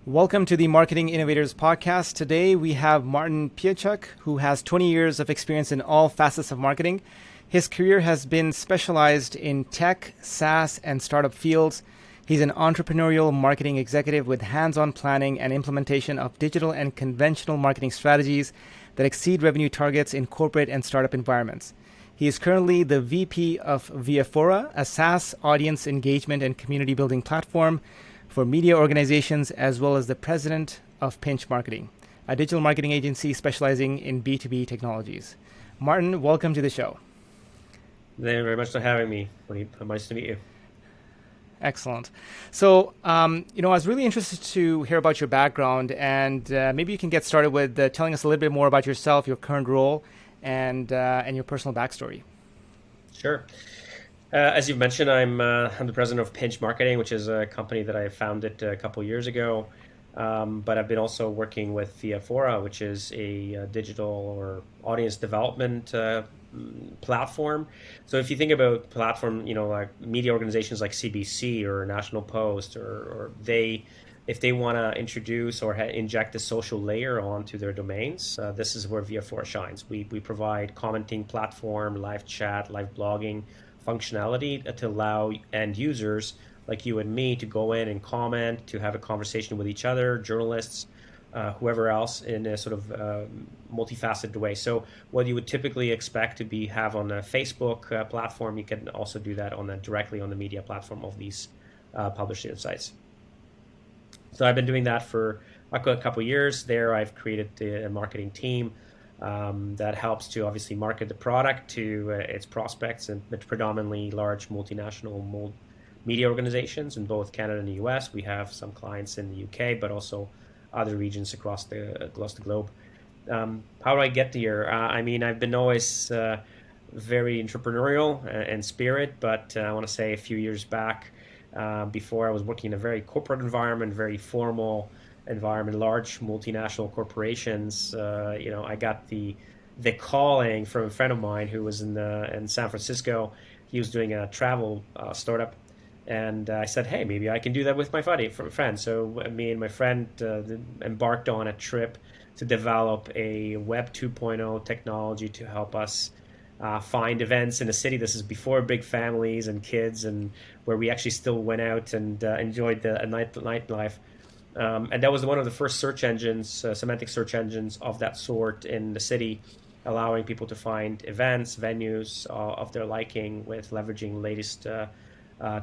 Welcome to the Marketing Innovators Podcast. Today we have Martin Pietrzak, who has 20 years of experience in all facets of marketing. His career has been specialized in tech, SaaS, and startup fields. He's an entrepreneurial marketing executive with hands-on planning and implementation of digital and conventional marketing strategies that exceed revenue targets in corporate and startup environments. He is currently the VP of Viafoura, a SaaS audience engagement and community building platform for media organizations, as well as the president of Pinch Marketing, a digital marketing agency specializing in B2B technologies. Martin, welcome to the show. Thank you very much for having me. Nice to meet you. Excellent. So, I was really interested to hear about your background, and maybe you can get started with telling us a little bit more about yourself, your current role, and your personal backstory. Sure. As you've mentioned, I'm the president of Pinch Marketing, which is a company that I founded a couple years ago. But I've been also working with Viafoura, which is a digital or audience development platform. So if you think about platform, like media organizations like CBC or National Post, or if they want to introduce or inject a social layer onto their domains, this is where Viafoura shines. We provide commenting platform, live chat, live blogging functionality to allow end users like you and me to go in and comment, to have a conversation with each other, journalists, whoever else, in a sort of multifaceted way. So what you would typically expect to have on a Facebook platform, you can also do that directly on the media platform of these publishing sites. So I've been doing that for a couple of years. There I've created a marketing team that helps to obviously market the product to its prospects, and predominantly large multinational media organizations in both Canada and the US. We have some clients in the UK, but also other regions across the globe. How do I get here? I've been always very entrepreneurial in spirit, but I want to say a few years back, before I was working in a very corporate environment, very formal environment, large multinational corporations. I got the calling from a friend of mine who was in San Francisco. He was doing a travel startup, and I said, hey, maybe I can do that with my friend. So me and my friend embarked on a trip to develop a Web 2.0 technology to help us find events in a city. This is before big families and kids, and where we actually still went out and enjoyed the nightlife. And that was one of the first search engines, semantic search engines of that sort in the city, allowing people to find events, venues of their liking with leveraging latest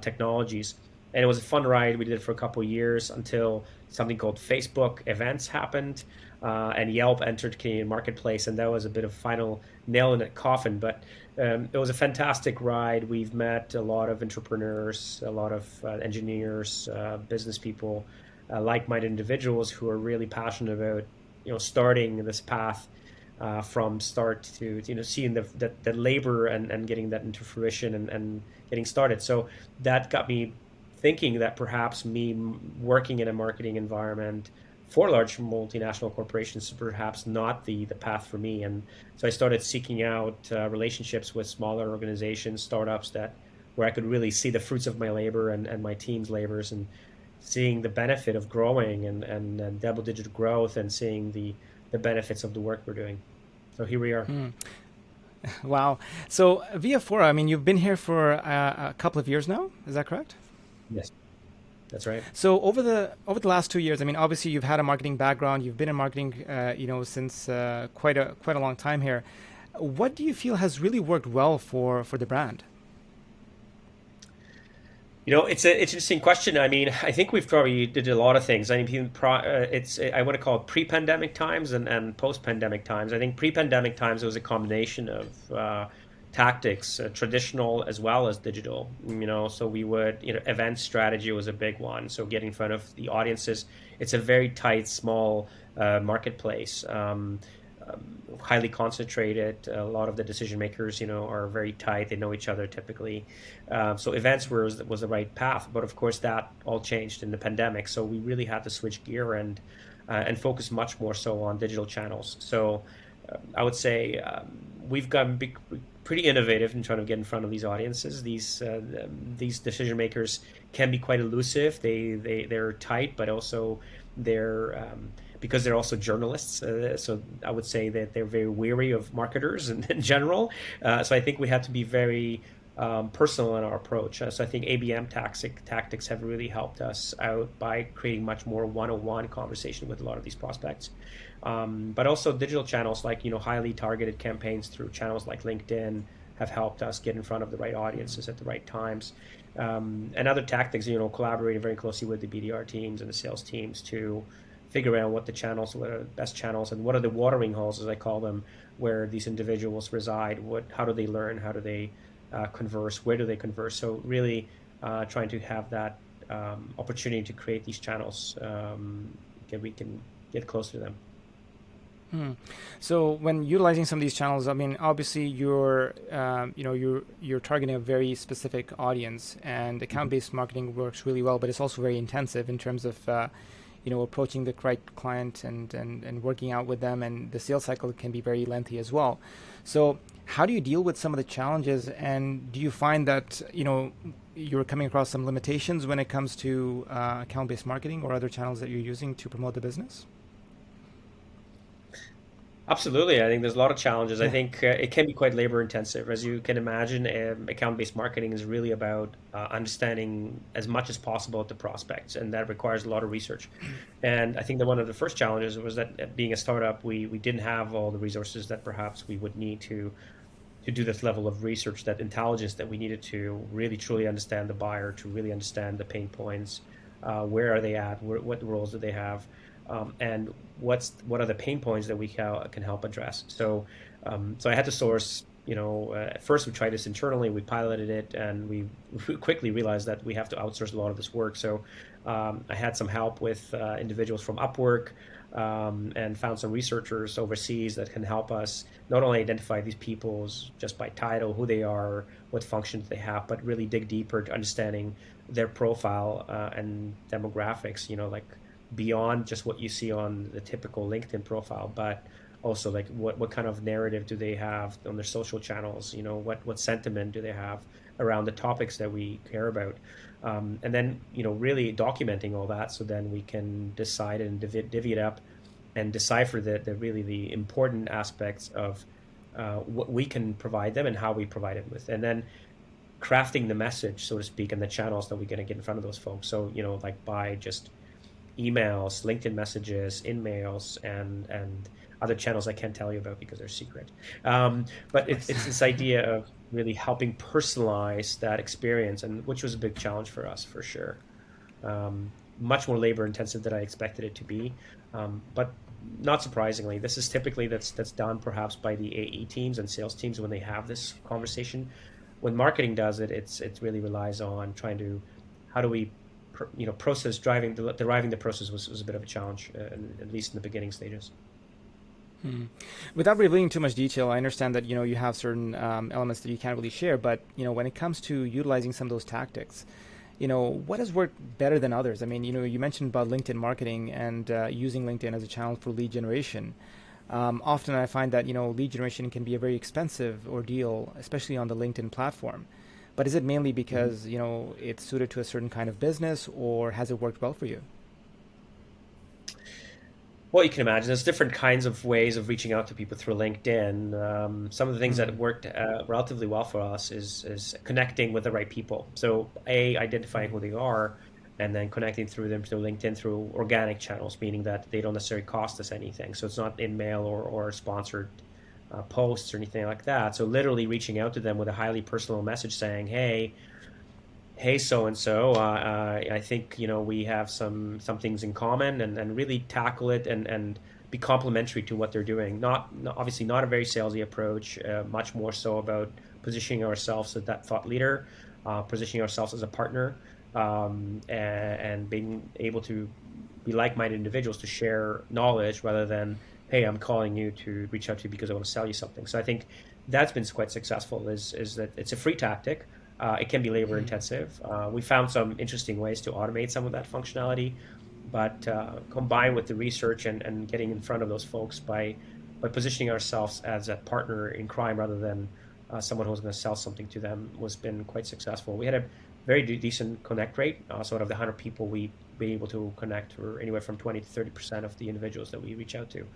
technologies. And it was a fun ride. We did it for a couple of years until something called Facebook events happened, and Yelp entered Canadian marketplace, and that was a bit of final nail in that coffin. But it was a fantastic ride. We've met a lot of entrepreneurs, a lot of engineers, business people, like-minded individuals who are really passionate about starting this path from start to seeing the labor and getting that into fruition and getting started. So that got me thinking that perhaps me working in a marketing environment for large multinational corporations is perhaps not the path for me. And so I started seeking out relationships with smaller organizations, startups, where I could really see the fruits of my labor and my team's labors, and seeing the benefit of growing and double-digit growth, and seeing the benefits of the work we're doing. So here we are. Wow. So Viafoura, you've been here for a couple of years now. Is that correct? Yes, that's right. So over the last 2 years, obviously you've had a marketing background. You've been in marketing, since quite a long time here. What do you feel has really worked well for the brand? It's an interesting question. I think we've probably did a lot of things. I want to call it pre-pandemic times and post-pandemic times. I think pre-pandemic times, it was a combination of tactics, traditional as well as digital. So we would, event strategy was a big one. So getting in front of the audiences. It's a very tight, small marketplace. Highly concentrated. A lot of the decision makers, are very tight. They know each other typically. So events was the right path. But of course, that all changed in the pandemic. So we really had to switch gear and focus much more so on digital channels. So I would say we've gotten pretty innovative in trying to get in front of these audiences. These decision makers can be quite elusive. They're tight, but also because they're also journalists. So I would say that they're very weary of marketers in general. So I think we have to be very personal in our approach. So I think ABM tactics have really helped us out by creating much more one-on-one conversation with a lot of these prospects. But also digital channels like, highly targeted campaigns through channels like LinkedIn have helped us get in front of the right audiences at the right times. And other tactics, collaborating very closely with the BDR teams and the sales teams to figure out what are the best channels, and what are the watering holes, as I call them, where these individuals reside. How do they learn? How do they converse? Where do they converse? So really trying to have that opportunity to create these channels that we can get close to them. So when utilizing some of these channels, I mean, obviously you're targeting a very specific audience, and account-based marketing works really well, but it's also very intensive in terms of, approaching the right client and working out with them, and the sales cycle can be very lengthy as well. So how do you deal with some of the challenges, and do you find that, you're coming across some limitations when it comes to account-based marketing or other channels that you're using to promote the business? Absolutely. I think there's a lot of challenges. I Yeah. think it can be quite labor intensive. As you can imagine, account-based marketing is really about understanding as much as possible at the prospects, and that requires a lot of research. And I think that one of the first challenges was that being a startup, we didn't have all the resources that perhaps we would need to do this level of research, that intelligence that we needed to really truly understand the buyer, to really understand the pain points, where are they at, what roles do they have, and what are the pain points that we can help address. So I had to source. At first we tried this internally, we piloted it, and we quickly realized that we have to outsource a lot of this work. So I had some help with individuals from Upwork, and found some researchers overseas that can help us not only identify these people just by title, who they are, what functions they have, but really dig deeper to understanding their profile and demographics, like beyond just what you see on the typical LinkedIn profile, but also like what kind of narrative do they have on their social channels, what sentiment do they have around the topics that we care about, and then really documenting all that, so then we can decide and divvy it up and decipher the important aspects of what we can provide them and how we provide it with, and then crafting the message, so to speak, and the channels that we're going to get in front of those folks. So like by just emails, LinkedIn messages, in-mails, and other channels I can't tell you about because they're secret. But it's this idea of really helping personalize that experience, and which was a big challenge for us, for sure. Much more labor intensive than I expected it to be. But not surprisingly, this is typically that's done perhaps by the AE teams and sales teams when they have this conversation. When marketing does it, it really relies on trying to, how do we process deriving the process was a bit of a challenge, at least in the beginning stages. Without revealing too much detail, I understand that you have certain elements that you can't really share, but when it comes to utilizing some of those tactics, what has worked better than others? I mean, you mentioned about LinkedIn marketing and using LinkedIn as a channel for lead generation. Often I find that lead generation can be a very expensive ordeal, especially on the LinkedIn platform. But is it mainly because it's suited to a certain kind of business, or has it worked well for you? Well, you can imagine there's different kinds of ways of reaching out to people through LinkedIn. Some of the things that worked relatively well for us is connecting with the right people. So identifying who they are, and then connecting through them through LinkedIn through organic channels, meaning that they don't necessarily cost us anything. So it's not in mail or sponsored posts or anything like that. So literally reaching out to them with a highly personal message saying, hey, so and so, I think we have some things in common, and really tackle it and be complimentary to what they're doing. Obviously not a very salesy approach, much more so about positioning ourselves as that thought leader, positioning ourselves as a partner, and being able to be like-minded individuals to share knowledge rather than, hey, I'm calling you to reach out to you because I want to sell you something. So I think that's been quite successful, is that it's a free tactic. It can be labor intensive. We found some interesting ways to automate some of that functionality, but combined with the research and getting in front of those folks by positioning ourselves as a partner in crime rather than someone who's going to sell something to them, was been quite successful. We had a very decent connect rate. So out of the 100 people we being able to connect for anywhere from 20 to 30% of the individuals that we reach out to,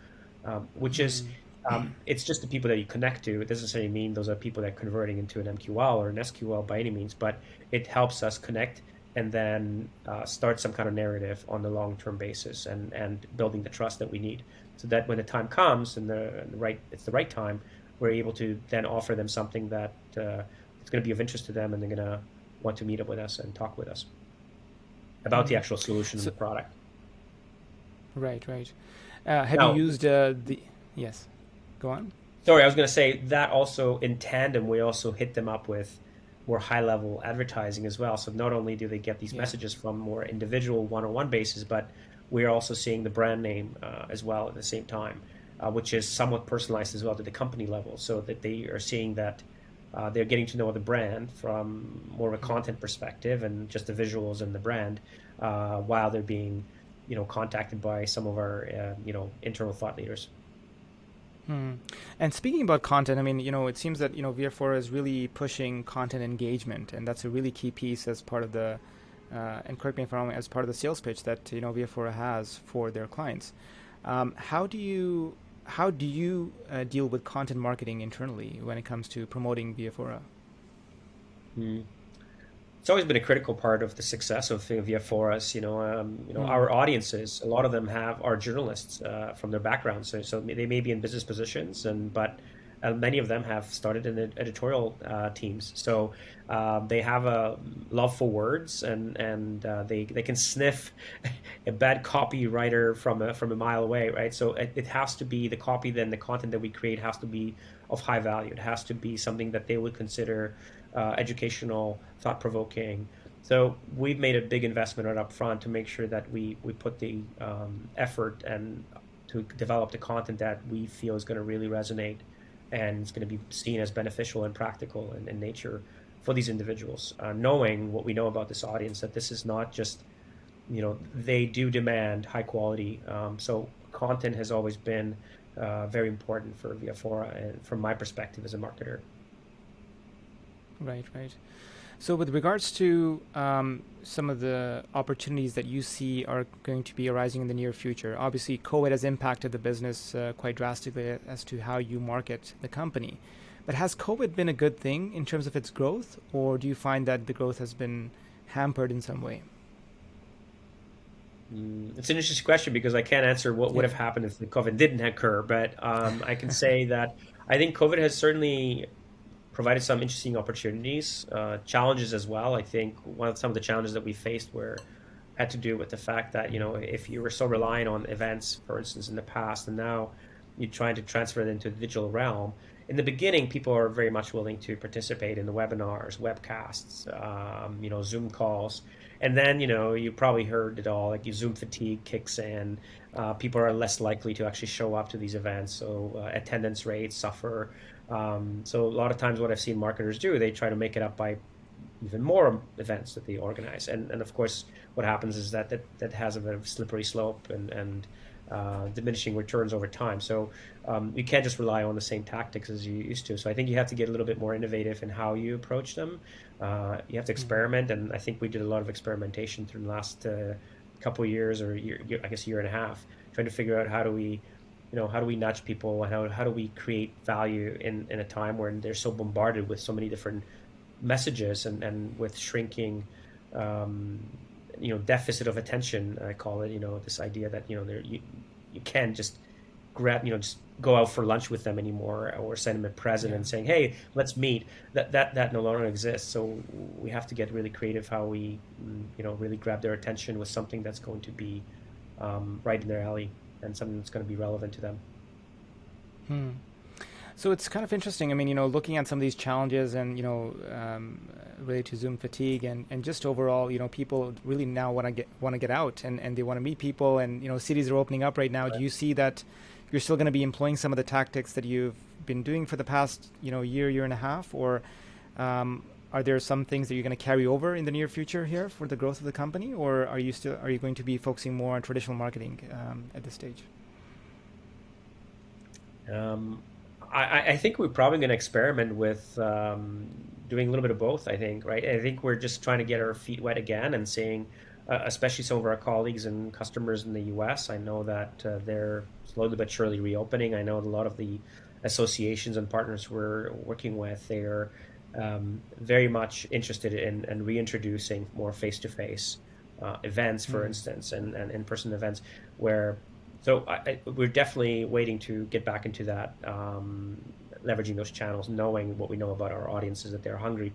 which is Hmm. it's just the people that you connect to. It doesn't necessarily mean those are people that are converting into an MQL or an SQL by any means, but it helps us connect and then start some kind of narrative on the long-term basis and building the trust that we need, so that when the time comes and it's the right time, we're able to then offer them something that it's going to be of interest to them, and they're going to want to meet up with us and talk with us about the Hmm. actual solution and So the product. right, right. Have you Now, used the? Yes, go on. sorry, I was going to say that also in tandem, we also hit them up with more high level advertising as well. So not only do they get these Yeah. messages from more individual one on one basis, but we're also seeing the brand name as well at the same time, which is somewhat personalized as well to the company level, so that they are seeing that they're getting to know the brand from more of a content perspective and just the visuals and the brand, while they're being, contacted by some of our, internal thought leaders. Hmm. And speaking about content, I mean, it seems that Viafoura is really pushing content engagement, and that's a really key piece as part of the, and correct me if I'm wrong, as part of the sales pitch that Viafoura has for their clients. How do you deal with content marketing internally when it comes to promoting Viafoura? Mm. It's always been a critical part of the success of Via Forest. Hmm. Our audiences, a lot of them are journalists from their backgrounds, so they may be in business positions, but many of them have started in editorial teams. So they have a love for words, and they can sniff a bad copywriter from a mile away, right? So it has to be the copy, then the content that we create has to be of high value. It has to be something that they would consider educational, thought provoking. So we've made a big investment right up front to make sure that we put the effort and to develop the content that we feel is going to really resonate and it's going to be seen as beneficial and practical in nature for these individuals. Knowing what we know about this audience, that this is not just, they do demand high quality. So content has always been very important for Viafora and from my perspective as a marketer. Right, right. So, with regards to some of the opportunities that you see are going to be arising in the near future, obviously, COVID has impacted the business quite drastically as to how you market the company. But has COVID been a good thing in terms of its growth, or do you find that the growth has been hampered in some way? It's an interesting question because I can't answer what would Yeah. have happened if the COVID didn't occur, but I can say that I think COVID has certainly provided some interesting opportunities, challenges as well. I think some of the challenges that we faced were had to do with the fact that if you were so reliant on events, for instance, in the past, and now you're trying to transfer it into the digital realm. In the beginning, people are very much willing to participate in the webinars, webcasts, Zoom calls, and then you probably heard it all. Like, your Zoom fatigue kicks in. People are less likely to actually show up to these events, so attendance rates suffer. So a lot of times, what I've seen marketers do, they try to make it up by even more events that they organize. And of course, what happens is that has a bit of slippery slope and diminishing returns over time. So you can't just rely on the same tactics as you used to. So I think you have to get a little bit more innovative in how you approach them. You have to Hmm. experiment, and I think we did a lot of experimentation through the last couple of years, or I guess year and a half, trying to figure out how do we nudge people, and how do we create value in a time when they're so bombarded with so many different messages, and with shrinking um, deficit of attention, I call it, this idea that you can't just just go out for lunch with them anymore, or send them a present Yeah. and saying, hey, let's meet. That no longer exists. So we have to get really creative how we really grab their attention with something that's going to be right in their alley, and something that's going to be relevant to them. Hmm. So it's kind of interesting. I mean, looking at some of these challenges and, related to Zoom fatigue and just overall, people really now want to get out and they want to meet people and, cities are opening up right now. Do you see that you're still going to be employing some of the tactics that you've been doing for the past, year and a half, or are there some things that you're going to carry over in the near future here for the growth of the company, or are you going to be focusing more on traditional marketing at this stage? Um, I think we're probably going to experiment with doing a little bit of both. I think, right? I think we're just trying to get our feet wet again and seeing especially some of our colleagues and customers in the US. I know that they're slowly but surely reopening. I know a lot of the associations and partners we're working with, they are very much interested in reintroducing more face-to-face events, for instance, and in-person events where, so we're definitely waiting to get back into that, leveraging those channels, knowing what we know about our audiences, that they're hungry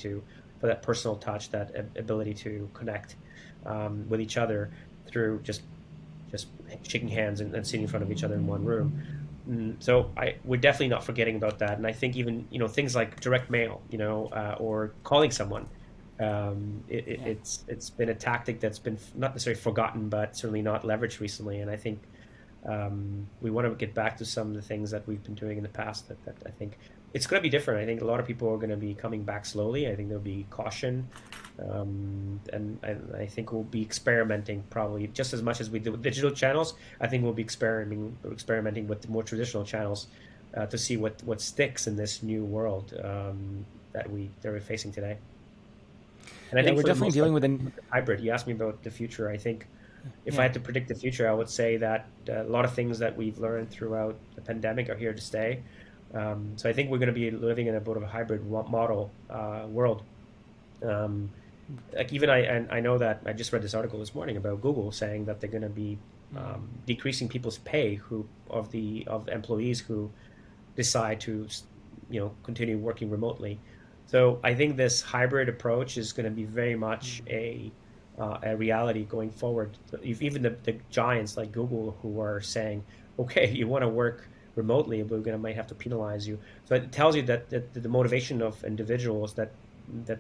for that personal touch, that ability to connect with each other through just shaking hands and sitting in front of each other in one room. So we're definitely not forgetting about that. And I think even, things like direct mail, or calling someone, it's been a tactic that's been not necessarily forgotten, but certainly not leveraged recently. And I think we want to get back to some of the things that we've been doing in the past that I think it's going to be different. I think a lot of people are going to be coming back slowly. I think there'll be caution. And I think we'll be experimenting probably just as much as we do with digital channels. I think we'll be experimenting with the more traditional channels to see what sticks in this new world that we're facing today. And I think we're definitely dealing with a hybrid. You asked me about the future. I think if I had to predict the future, I would say that a lot of things that we've learned throughout the pandemic are here to stay. So I think we're going to be living in a bit of a hybrid model world. Like even I know that I just read this article this morning about Google saying that they're going to be decreasing people's pay of the employees who decide to continue working remotely. So I think this hybrid approach is going to be very much a reality going forward. Even the giants like Google who are saying, okay, you want to work remotely, but we're going to might have to penalize you. So it tells you that the motivation of individuals that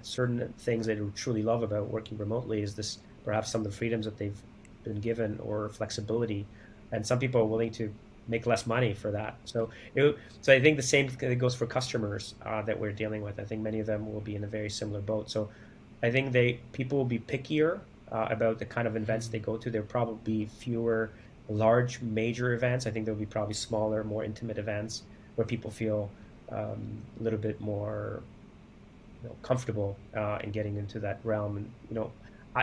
certain things they truly love about working remotely is this, perhaps some of the freedoms that they've been given or flexibility, and some people are willing to make less money for that. So I think the same thing goes for customers that we're dealing with. I think many of them will be in a very similar boat. So I think people will be pickier about the kind of events they go to. There'll probably be fewer large major events. I think there'll be probably smaller, more intimate events where people feel a little bit more comfortable in getting into that realm. And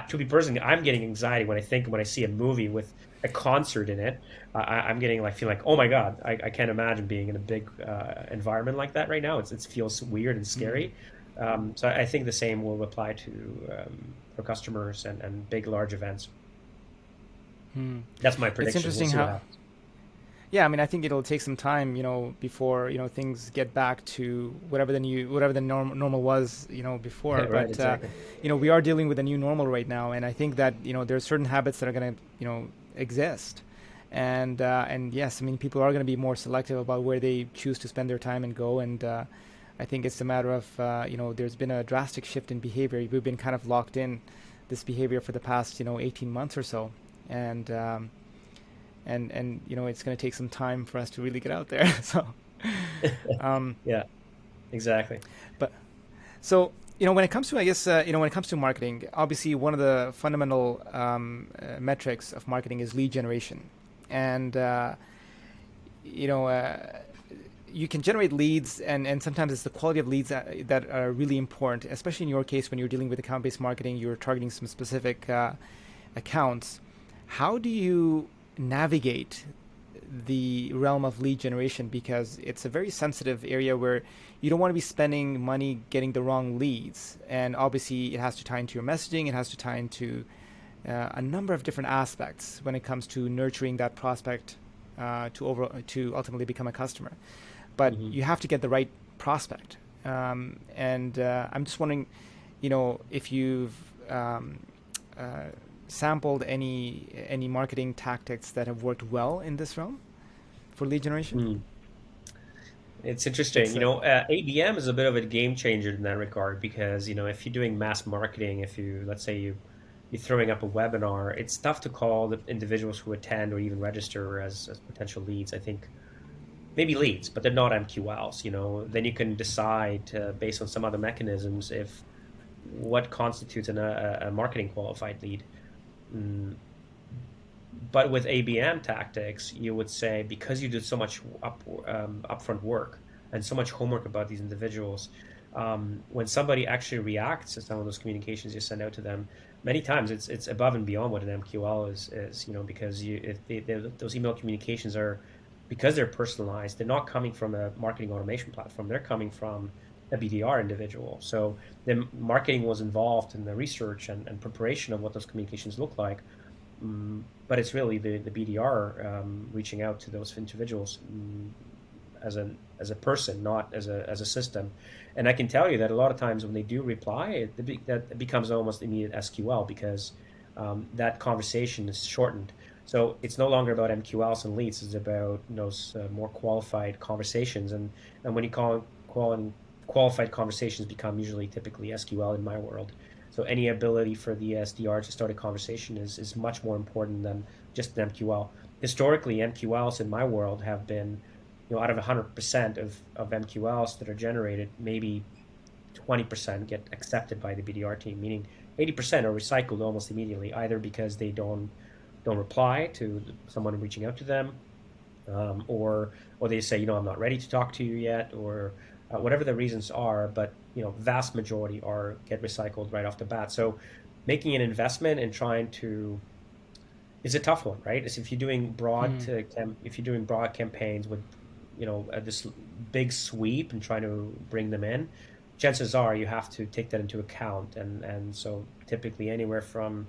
to be personally, I'm getting anxiety when I see a movie with a concert in it. I'm getting feel like, oh my God, I can't imagine being in a big environment like that right now. It feels weird and scary. So I think the same will apply to for customers and big, large events. That's my prediction. It's interesting how. Yeah, I mean, I think it'll take some time, before things get back to whatever the normal was, before. Right, but exactly. we are dealing with a new normal right now, and I think that there's certain habits that are going to exist, and yes, I mean, people are going to be more selective about where they choose to spend their time and go, and I think it's a matter of there's been a drastic shift in behavior. We've been kind of locked in this behavior for the past 18 months or so, and it's going to take some time for us to really get out there. So yeah, exactly. But so when it comes to, I guess when it comes to marketing, obviously one of the fundamental metrics of marketing is lead generation, and you can generate leads, and sometimes it's the quality of leads that are really important, especially in your case when you're dealing with account-based marketing. You're targeting some specific accounts. How do you navigate the realm of lead generation, because it's a very sensitive area where you don't want to be spending money getting the wrong leads, and obviously it has to tie into your messaging, it has to tie into a number of different aspects when it comes to nurturing that prospect to ultimately become a customer. But you have to get the right prospect, and I'm just wondering, if you've sampled any marketing tactics that have worked well in this realm for lead generation? It's interesting. ABM is a bit of a game changer in that regard, because if you're doing mass marketing, let's say you're throwing up a webinar, it's tough to call the individuals who attend or even register as potential leads. I think maybe leads, but they're not MQLs. Then you can decide based on some other mechanisms what constitutes a marketing qualified lead. But with ABM tactics, you would say, because you did so much upfront work and so much homework about these individuals, when somebody actually reacts to some of those communications you send out to them, many times it's above and beyond what an MQL is, because those email communications are, because they're personalized, they're not coming from a marketing automation platform. They're coming from a BDR individual. So the marketing was involved in the research and preparation of what those communications look like. But it's really the BDR reaching out to those individuals as a person, not as a system. And I can tell you that a lot of times when they do reply, that becomes almost immediate SQL, because that conversation is shortened. So it's no longer about MQLs and leads. It's about those more qualified conversations. And when you call qualified conversations become usually typically SQL in my world. So any ability for the SDR to start a conversation is much more important than just an MQL. Historically, MQLs in my world have been, out of 100% of MQLs that are generated, maybe 20% get accepted by the BDR team, meaning 80% are recycled almost immediately, either because they don't reply to someone reaching out to them, or they say, I'm not ready to talk to you yet, or whatever the reasons are. But vast majority get recycled right off the bat. So making an investment and trying to is a tough one, right? It's if you're doing broad campaigns with this big sweep and trying to bring them in, chances are you have to take that into account. And so typically anywhere from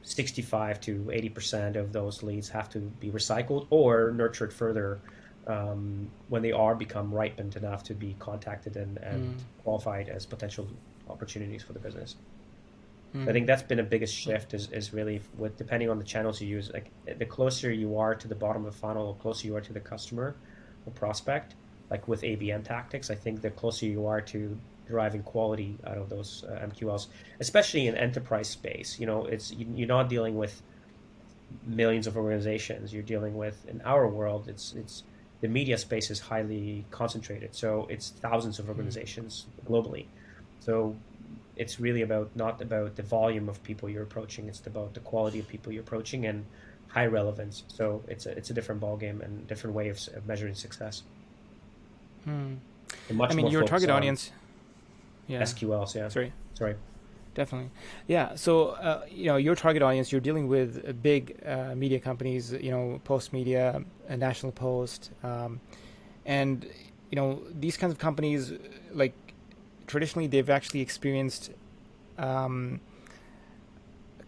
65 to 80% of those leads have to be recycled or nurtured further when they become ripened enough to be contacted and qualified as potential opportunities for the business. I think that's been the biggest shift is really with, depending on the channels you use, like the closer you are to the bottom of the funnel, the closer you are to the customer or prospect, like with ABM tactics, I think the closer you are to deriving quality out of those MQLs, especially in enterprise space. You're not dealing with millions of organizations. You're dealing with, in our world, it's the media space is highly concentrated. So it's thousands of organizations globally. So it's really not about the volume of people you're approaching. It's about the quality of people you're approaching and high relevance. So it's a different ballgame and different way of measuring success. Your target audience. Yeah. SQLs, yeah. Sorry. Definitely. Yeah. So, your target audience, you're dealing with big media companies, Post Media, National Post. And, these kinds of companies, like traditionally, they've actually experienced kind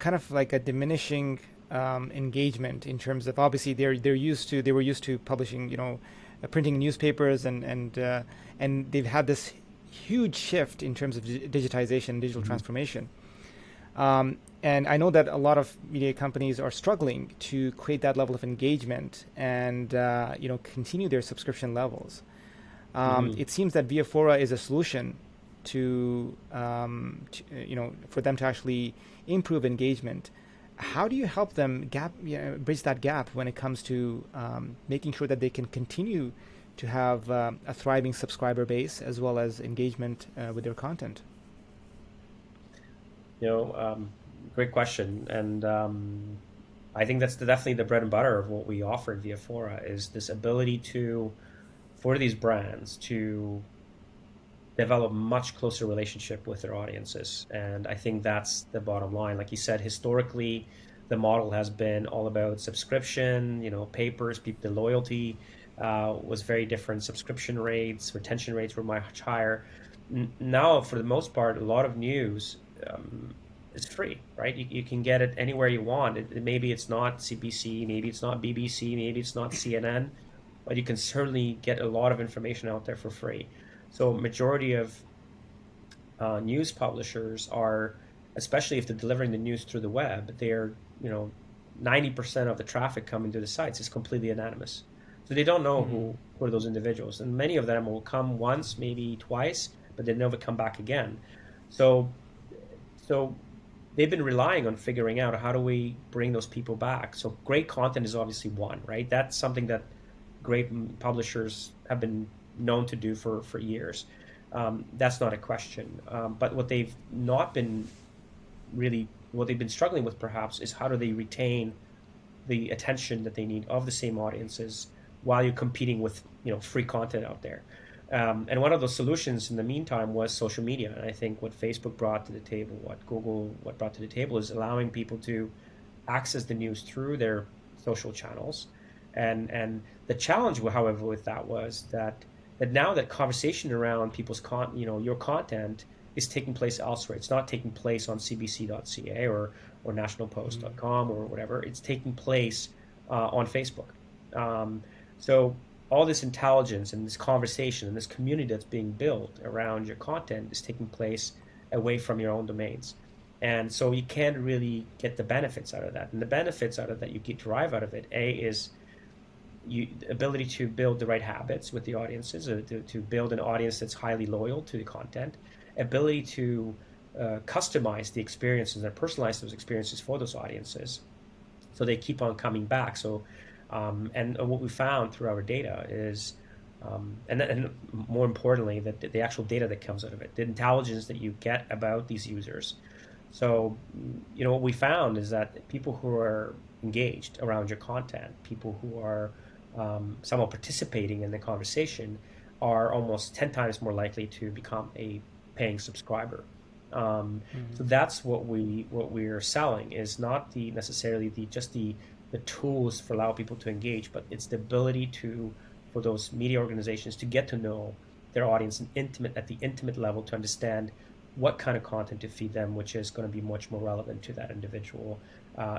of like a diminishing engagement in terms of, obviously they were used to publishing, printing newspapers and they've had this huge shift in terms of digitization, digital transformation. And I know that a lot of media companies are struggling to create that level of engagement and, continue their subscription levels. It seems that Viafoura is a solution to for them to actually improve engagement. How do you help them bridge that gap when it comes to making sure that they can continue to have a thriving subscriber base as well as engagement with their content? Great question. And I think that's definitely the bread and butter of what we offer at Viafoura, is this ability for these brands to develop much closer relationship with their audiences. And I think that's the bottom line. Like you said, historically, the model has been all about subscription, papers, the loyalty was very different. Subscription rates, retention rates were much higher. Now, for the most part, a lot of news is free, right? You can get it anywhere you want. Maybe it's not CBC, maybe it's not BBC, maybe it's not CNN, but you can certainly get a lot of information out there for free. So majority of news publishers are, especially if they're delivering the news through the web, they're, 90% of the traffic coming to the sites is completely anonymous. So they don't know who are those individuals. And many of them will come once, maybe twice, but they never come back again. So they've been relying on figuring out, how do we bring those people back? So great content is obviously one, right? That's something that great publishers have been known to do for years. That's not a question. But what they've been struggling with perhaps is, how do they retain the attention that they need of the same audiences while you're competing with free content out there. And one of those solutions in the meantime was social media. And I think what Facebook brought to the table, what brought to the table is allowing people to access the news through their social channels. And the challenge, however, with that was that now that conversation around your content is taking place elsewhere. It's not taking place on cbc.ca or nationalpost.com or whatever. It's taking place on Facebook. So all this intelligence and this conversation and this community that's being built around your content is taking place away from your own domains. And so you can't really get the benefits out of that. And the benefits out of that you get derive out of it, is the ability to build the right habits with the audiences, to build an audience that's highly loyal to the content, ability to customize the experiences and personalize those experiences for those audiences so they keep on coming back. So and what we found through our data is, and more importantly, that the actual data that comes out of it, the intelligence that you get about these users. So, what we found is that people who are engaged around your content, people who are somehow participating in the conversation, are almost 10 times more likely to become a paying subscriber. So that's what we're selling, is not necessarily the tools for allow people to engage, but it's the ability for those media organizations to get to know their audience at the intimate level, to understand what kind of content to feed them, which is going to be much more relevant to that individual,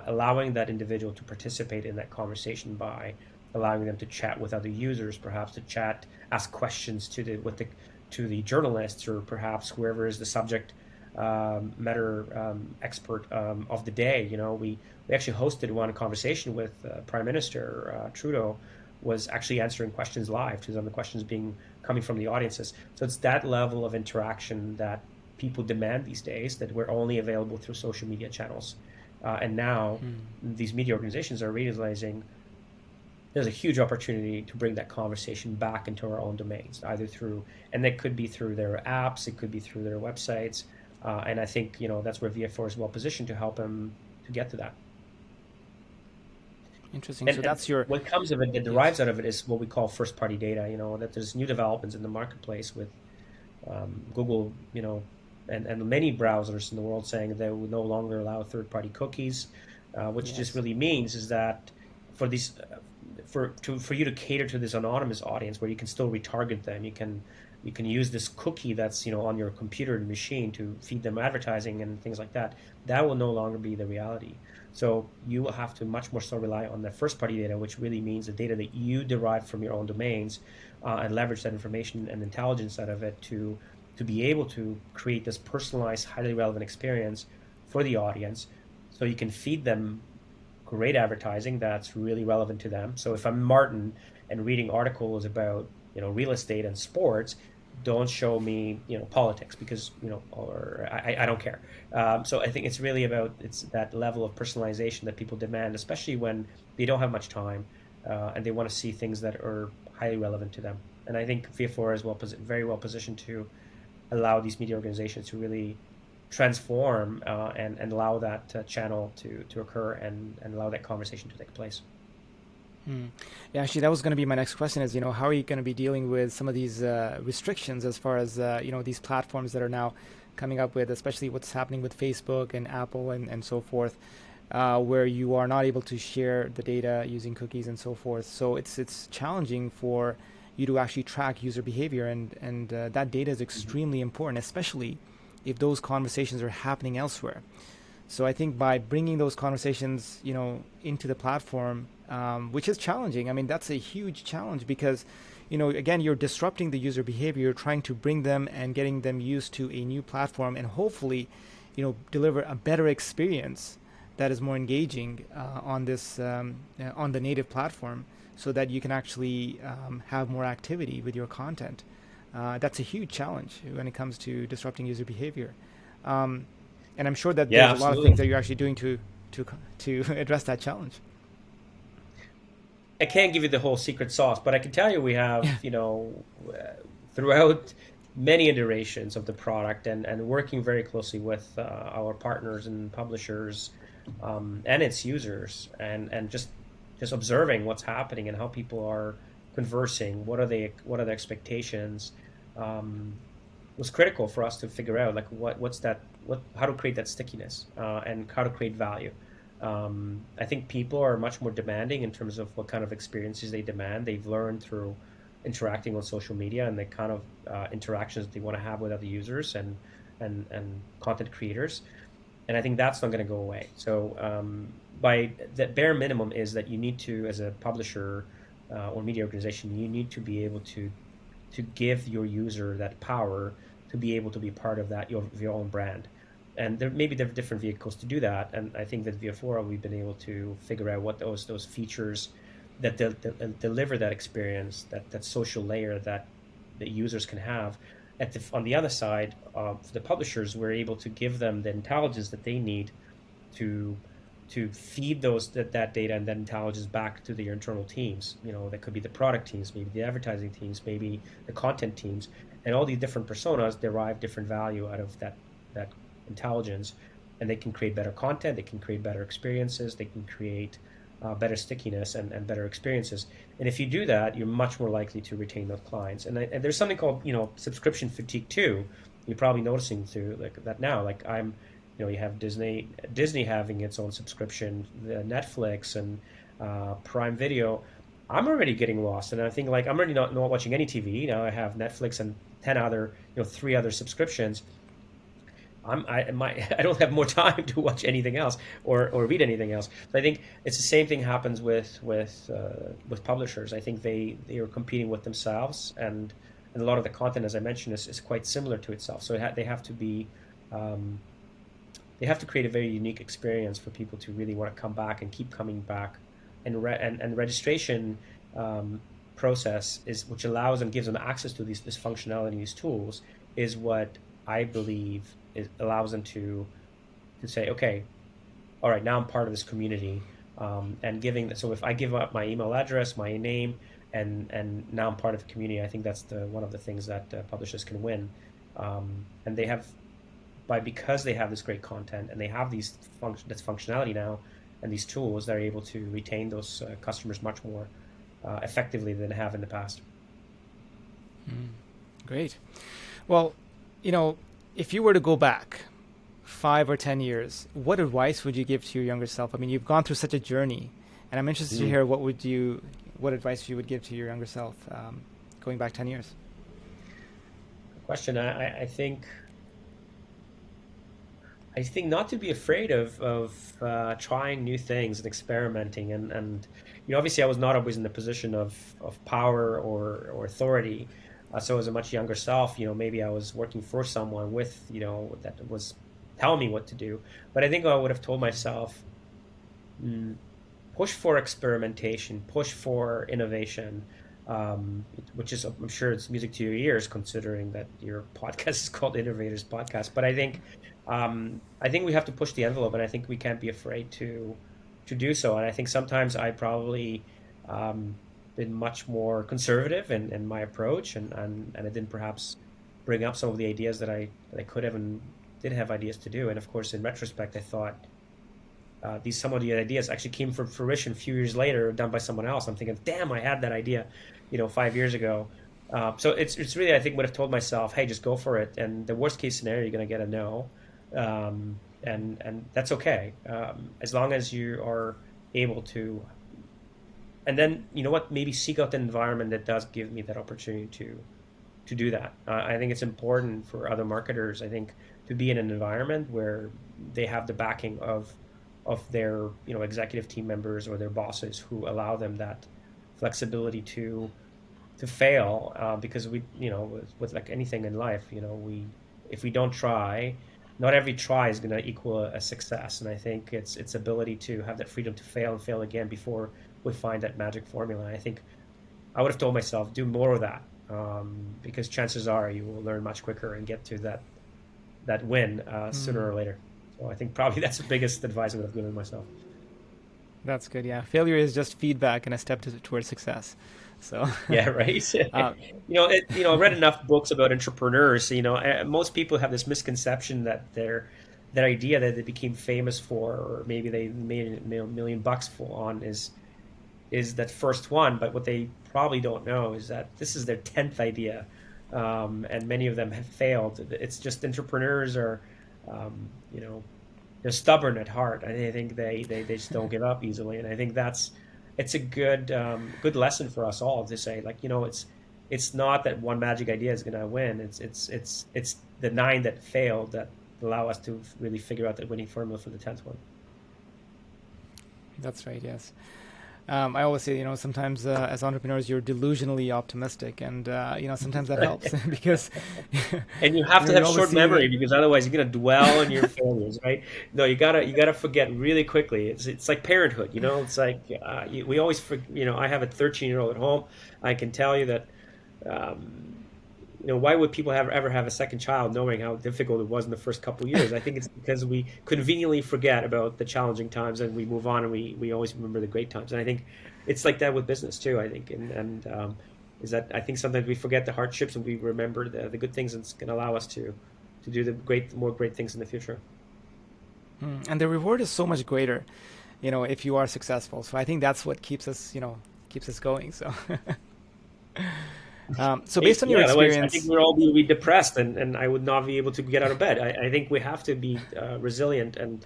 allowing that individual to participate in that conversation by allowing them to chat with other users, perhaps to ask questions to the journalists, or perhaps whoever is the subject matter expert of the day. We actually hosted one conversation with Prime Minister Trudeau, was actually answering questions live to some of the questions coming from the audiences. So it's that level of interaction that people demand these days, that we're only available through social media channels. And now these media organizations are realizing there's a huge opportunity to bring that conversation back into our own domains, and that could be through their apps, it could be through their websites. And I think, that's where Viafoura is well positioned to help them to get to that. Interesting. So that's your... What comes of it, that derives out of it, is what we call first-party data. That there's new developments in the marketplace with Google, and many browsers in the world saying they will no longer allow third-party cookies, which just really means is that for these, for you to cater to this anonymous audience where you can still retarget them, you can use this cookie that's on your computer and machine to feed them advertising and things like that. That will no longer be the reality. So you will have to much more so rely on the first-party data, which really means the data that you derive from your own domains, and leverage that information and intelligence out of it to be able to create this personalized, highly relevant experience for the audience, so you can feed them great advertising that's really relevant to them. So if I'm Martin and reading articles about real estate and sports, don't show me politics, because or I don't care. So I think it's really about that level of personalization that people demand, especially when they don't have much time, and they want to see things that are highly relevant to them. And I think Viafoura is very well positioned to allow these media organizations to really transform and allow that channel to occur, and allow that conversation to take place. Yeah, actually, that was going to be my next question, is, how are you going to be dealing with some of these restrictions as far as, these platforms that are now coming up with, especially what's happening with Facebook and Apple and so forth, where you are not able to share the data using cookies and so forth. So it's challenging for you to actually track user behavior, and that data is extremely important, especially if those conversations are happening elsewhere. So I think by bringing those conversations, into the platform, which is challenging. I mean, that's a huge challenge because, again, you're disrupting the user behavior. You're trying to bring them and getting them used to a new platform, and hopefully, deliver a better experience that is more engaging on this on the native platform, so that you can actually have more activity with your content. That's a huge challenge when it comes to disrupting user behavior. And I'm sure that there's a lot of things that you're actually doing to address that challenge. I can't give you the whole secret sauce, but I can tell you we have, throughout many iterations of the product, and working very closely with our partners and publishers, and its users, and just observing what's happening and how people are conversing, what are the expectations, was critical for us to figure out like how to create that stickiness, and how to create value. I think people are much more demanding in terms of what kind of experiences they demand. They've learned through interacting on social media and the kind of interactions they want to have with other users and content creators. And I think that's not going to go away. So by the bare minimum is that you need to, as a publisher or media organization, you need to be able to give your user that power to be able to be part of that your own brand. And there are different vehicles to do that. And I think that Viafoura, we've been able to figure out what those features that deliver that experience, that social layer that the users can have. On the other side, for the publishers, we're able to give them the intelligence that they need to feed that data and that intelligence back to their internal teams. That could be the product teams, maybe the advertising teams, maybe the content teams, and all these different personas derive different value out of that intelligence, and they can create better content, they can create better experiences, they can create better stickiness and better experiences. And if you do that, you're much more likely to retain those clients. And there's something called subscription fatigue too. You're probably noticing too, like that now. Like you have Disney having its own subscription, the Netflix and Prime Video. I'm already getting lost, and I think like I'm already not watching any TV now. I have Netflix and 3 other subscriptions. I don't have more time to watch anything else or read anything else. So I think it's the same thing happens with publishers. I think they are competing with themselves, and a lot of the content, as I mentioned, is quite similar to itself. So they have to be they have to create a very unique experience for people to really want to come back and keep coming back. And registration process which allows them, gives them access to this functionality, these tools, is what I believe allows them to say, okay, all right, now I'm part of this community, and so if I give up my email address, my name, and now I'm part of the community, I think that's one of the things that publishers can win, and they have because they have this great content and they have this functionality now and these tools, they're able to retain those customers much more effectively than they have in the past. Great. Well, if you were to go back 5 or 10 years, what advice would you give to your younger self? I mean, you've gone through such a journey, and I'm interested to hear what advice you would give to your younger self going back 10 years. Good question. I think not to be afraid of trying new things and experimenting, and obviously I was not always in the position of power or authority. So as a much younger self, maybe I was working for someone that was telling me what to do. But I think I would have told myself, push for experimentation, push for innovation, which is, I'm sure it's music to your ears, considering that your podcast is called Innovators Podcast. But I think we have to push the envelope, and I think we can't be afraid to do so. And I think sometimes I probably been much more conservative in my approach, and I didn't perhaps bring up some of the ideas that I could have and did have ideas to do. And of course, in retrospect, I thought some of the ideas actually came from fruition a few years later, done by someone else. I'm thinking, damn, I had that idea, 5 years ago. So it's really, I think, would have told myself, hey, just go for it. And the worst case scenario, you're going to get a no, and that's okay, as long as you are able to. And then, maybe seek out an environment that does give me that opportunity to do that. I think it's important for other marketers, I think, to be in an environment where they have the backing of their, executive team members or their bosses who allow them that flexibility to fail, because with like anything in life, if we don't try, not every try is going to equal a success. And I think it's ability to have that freedom to fail and fail again before we find that magic formula. And I think I would have told myself, do more of that, because chances are you will learn much quicker and get to that win sooner or later. So I think probably that's the biggest advice I would have given myself. That's good. Yeah, failure is just feedback and a step towards success. So yeah, right. I read enough books about entrepreneurs. Most people have this misconception that their idea that they became famous for, or maybe they made $1 million on, is is that first one, but what they probably don't know is that this is their 10th idea, and many of them have failed. It's just entrepreneurs are, you know, they're stubborn at heart. I think they just don't give up easily, and I think it's a good lesson for us all to say, like, you know, it's not that one magic idea is going to win. It's the 9 that failed that allow us to really figure out the winning formula for the 10th one. That's right. Yes. I always say, sometimes as entrepreneurs, you're delusionally optimistic, and sometimes that helps because. And you have to have short memory because otherwise you're gonna dwell on your failures, right? No, you gotta forget really quickly. It's like parenthood, It's like we always, I have a 13-year-old at home. I can tell you that. Why would people ever have a second child knowing how difficult it was in the first couple of years? I think it's because we conveniently forget about the challenging times and we move on, and we always remember the great times. And I think it's like that with business too, I think. And is that I think sometimes we forget the hardships and we remember the good things, and it's going to allow us to do more great things in the future. And the reward is so much greater, if you are successful. So I think that's what keeps us going. So. So based on your experience, I think we'll all be depressed, and I would not be able to get out of bed. I think we have to be resilient, and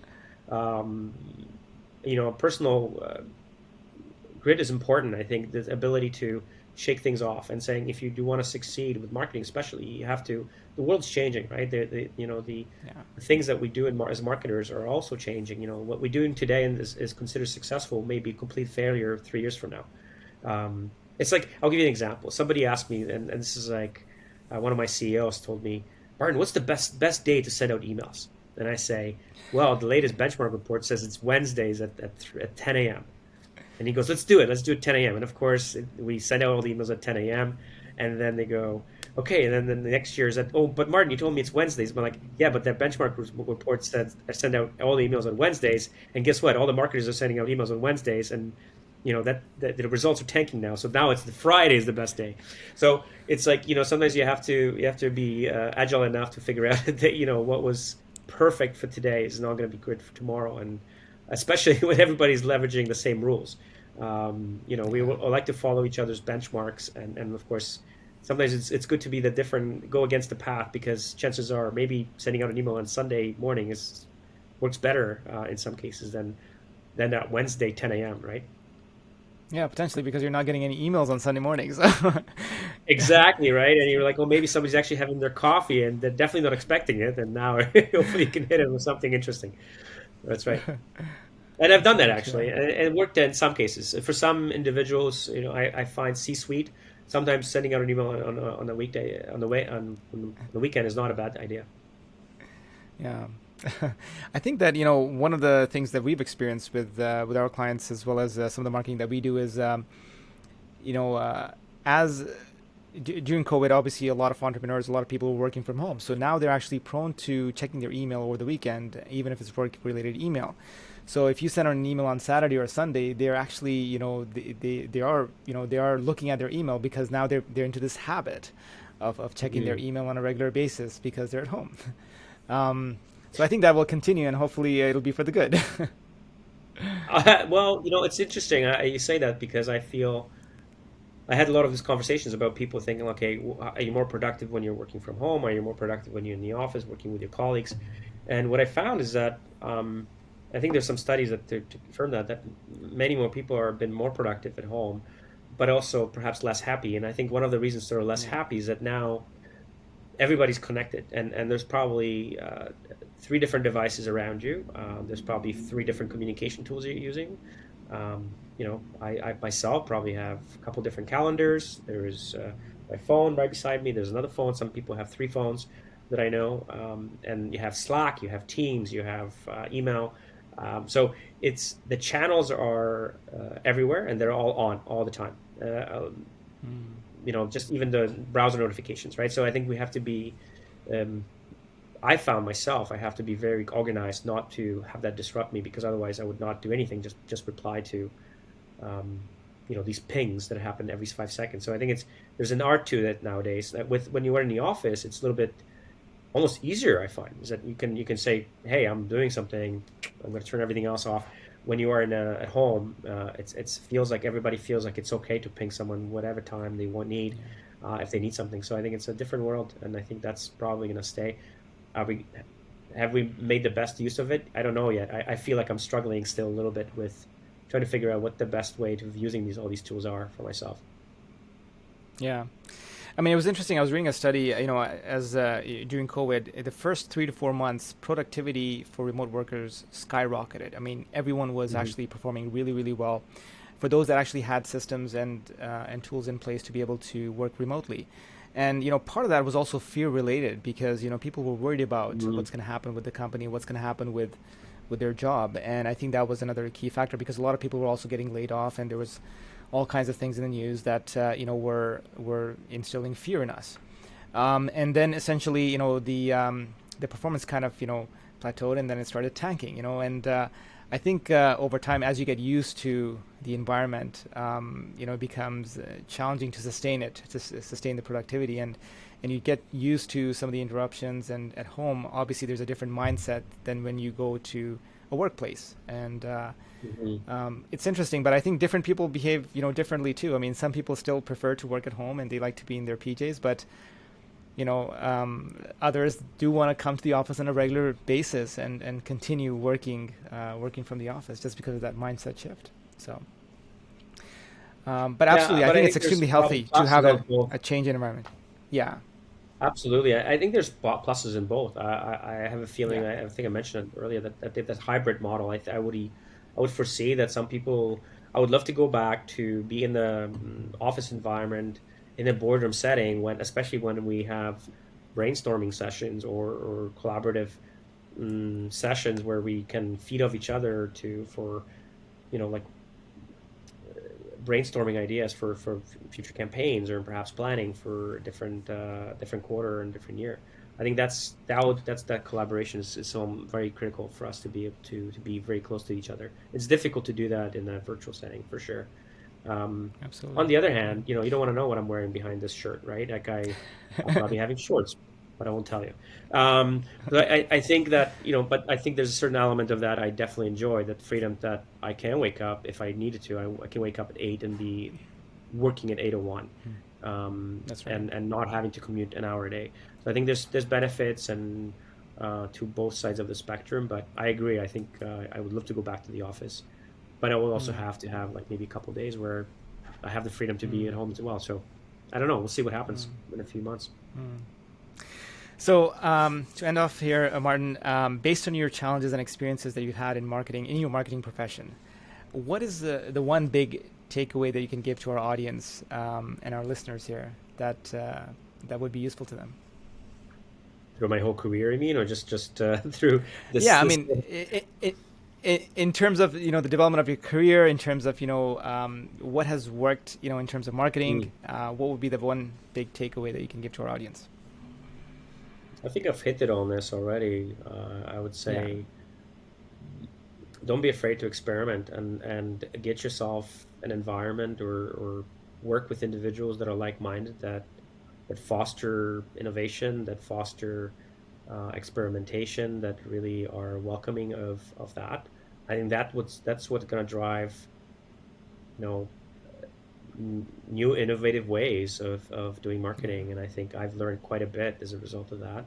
personal grit is important. I think the ability to shake things off and saying, if you do want to succeed with marketing, especially, you have to. The world's changing, right? The things that we do as marketers are also changing. What we're doing today and is considered successful may be a complete failure 3 years from now. It's like, I'll give you an example. Somebody asked me, and this is like one of my CEOs told me, Martin, what's the best day to send out emails? And I say, well, the latest benchmark report says it's Wednesdays at 10 a.m. And he goes, let's do it at 10 a.m. And of course, we send out all the emails at 10 a.m. And then they go, okay. And then the next year is but Martin, you told me it's Wednesdays. I'm like, yeah, but that benchmark report says I send out all the emails on Wednesdays. And guess what? All the marketers are sending out emails on Wednesdays. And that the results are tanking now. So now it's the Friday is the best day. So it's like, sometimes you have to be agile enough to figure out that, what was perfect for today is not going to be good for tomorrow. And especially when everybody's leveraging the same rules. We like to follow each other's benchmarks. And of course, sometimes it's good to be go against the path, because chances are maybe sending out an email on Sunday morning works better in some cases than that Wednesday 10 a.m., right? Yeah, potentially, because you're not getting any emails on Sunday mornings. Exactly, right? And you're like, well, maybe somebody's actually having their coffee and they're definitely not expecting it. And now hopefully you can hit it with something interesting. That's right. And I've done that actually, and it worked in some cases. For some individuals, I find C-suite, sometimes sending out an email on the weekday, on the weekend is not a bad idea. Yeah. I think that, one of the things that we've experienced with our clients, as well as some of the marketing that we do, is, during COVID, obviously a lot of entrepreneurs, a lot of people were working from home. So now they're actually prone to checking their email over the weekend, even if it's work-related email. So if you send out an email on Saturday or Sunday, they're actually, they are looking at their email, because now they're into this habit of checking their email on a regular basis because they're at home. So I think that will continue, and hopefully it'll be for the good. Well, it's interesting you say that, because I feel I had a lot of these conversations about people thinking, okay, are you more productive when you're working from home? Are you more productive when you're in the office working with your colleagues? And what I found is that I think there's some studies to confirm that many more people have been more productive at home, but also perhaps less happy. And I think one of the reasons they're less happy is that now everybody's connected, and there's probably 3 different devices around you. There's probably 3 different communication tools you're using. I myself probably have a couple different calendars. There is my phone right beside me. There's another phone. Some people have 3 phones that I know. And you have Slack, you have Teams, you have email. So the channels are everywhere, and they're all on all the time. Just even the browser notifications, right? So I think we have to be, I found myself, I have to be very organized not to have that disrupt me, because otherwise I would not do anything, just reply to, these pings that happen every 5 seconds. So I think there's an art to it nowadays. When you are in the office, it's a little bit almost easier, I find, is that you can say, hey, I'm doing something, I'm going to turn everything else off. when you are at home, it's feels like everybody feels like it's okay to ping someone whatever time they need, if they need something. So I think it's a different world, and I think that's probably going to stay. Are we have we made the best use of it? I don't know yet. I feel like I'm struggling still a little bit with trying to figure out what the best way of using all these tools are for myself. Yeah. I mean, it was interesting. I was reading a study, as during COVID, the first 3 to 4 months, productivity for remote workers skyrocketed. I mean, everyone was actually performing really, really well for those that actually had systems and tools in place to be able to work remotely. And, part of that was also fear related because, people were worried about what's going to happen with the company, what's going to happen with their job. And I think that was another key factor because a lot of people were also getting laid off, and there was all kinds of things in the news that were instilling fear in us, and then essentially the performance kind of plateaued, and then it started tanking. And I think over time, as you get used to the environment, it becomes challenging to sustain the productivity, and you get used to some of the interruptions. And at home, obviously, there's a different mindset than when you go to a workplace, and it's interesting, but I think different people behave, differently too. I mean, some people still prefer to work at home and they like to be in their PJs, but others do want to come to the office on a regular basis and continue working from the office just because of that mindset shift. So, but absolutely, I think it's extremely healthy to have a change in environment. Yeah. Absolutely. I think there's pluses in both. I have a feeling, I think I mentioned it earlier, that hybrid model, I would foresee that some people, I would love to go back to be in the office environment, in a boardroom setting, especially when we have brainstorming sessions or collaborative sessions where we can feed off each other for like brainstorming ideas for future campaigns, or perhaps planning for different quarter and different year. I think that collaboration is so very critical for us to be able to be very close to each other. It's difficult to do that in a virtual setting for sure. Absolutely. On the other hand, you don't want to know what I'm wearing behind this shirt, right? Like I'll probably having shorts, but I won't tell you. But I think that, but I think there's a certain element of that I definitely enjoy, that freedom that I can wake up if I needed to. I can wake up at 8 and be working at 8:01. That's right. And not having to commute an hour a day. So I think there's benefits and to both sides of the spectrum. But I agree. I think I would love to go back to the office, but I will also have to have like maybe a couple of days where I have the freedom to be at home as well. So I don't know. We'll see what happens in a few months. So to end off here, Martin, based on your challenges and experiences that you've had in your marketing profession, what is the one big takeaway that you can give to our audience and our listeners here that would be useful to them? Through my whole career, you mean, or just through this? Yeah, I mean, in terms of the development of your career, in terms of what has worked, in terms of marketing, what would be the one big takeaway that you can give to our audience? I think I've hit it on this already. I would say, don't be afraid to experiment and get yourself an environment or work with individuals that are like-minded, that foster innovation, that foster experimentation, that really are welcoming of that. I think that's what's going to drive new innovative ways of doing marketing. And I think I've learned quite a bit as a result of that.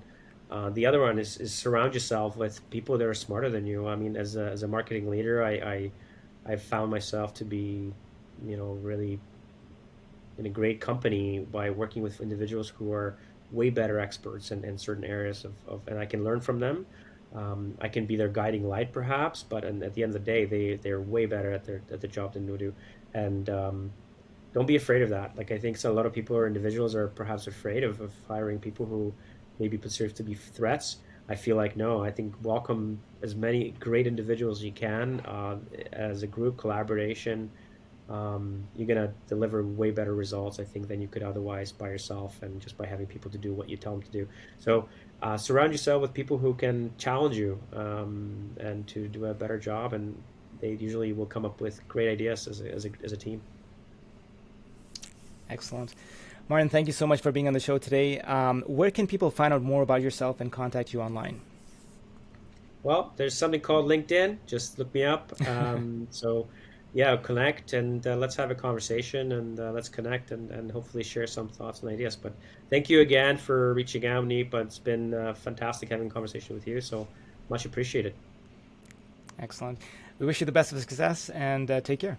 The other one is surround yourself with people that are smarter than you. I mean, as a marketing leader, I've found myself to be, really in a great company by working with individuals who are way better experts in certain areas and I can learn from them. I can be their guiding light perhaps, but at the end of the day, they're way better at the job than we do. And don't be afraid of that. Like, I think a lot of people or individuals are perhaps afraid of hiring people who maybe perceived to be threats. I feel like, no, I think welcome as many great individuals as you can. As a group collaboration, you're going to deliver way better results, I think, than you could otherwise by yourself and just by having people to do what you tell them to do. So surround yourself with people who can challenge you and to do a better job, and they usually will come up with great ideas as a team. Excellent. Martin, thank you so much for being on the show today. Where can people find out more about yourself and contact you online? Well, there's something called LinkedIn. Just look me up. So, yeah, connect and let's have a conversation and let's connect and hopefully share some thoughts and ideas. But thank you again for reaching out, Mouneeb. It's been fantastic having a conversation with you. So much appreciated. Excellent. We wish you the best of success and take care.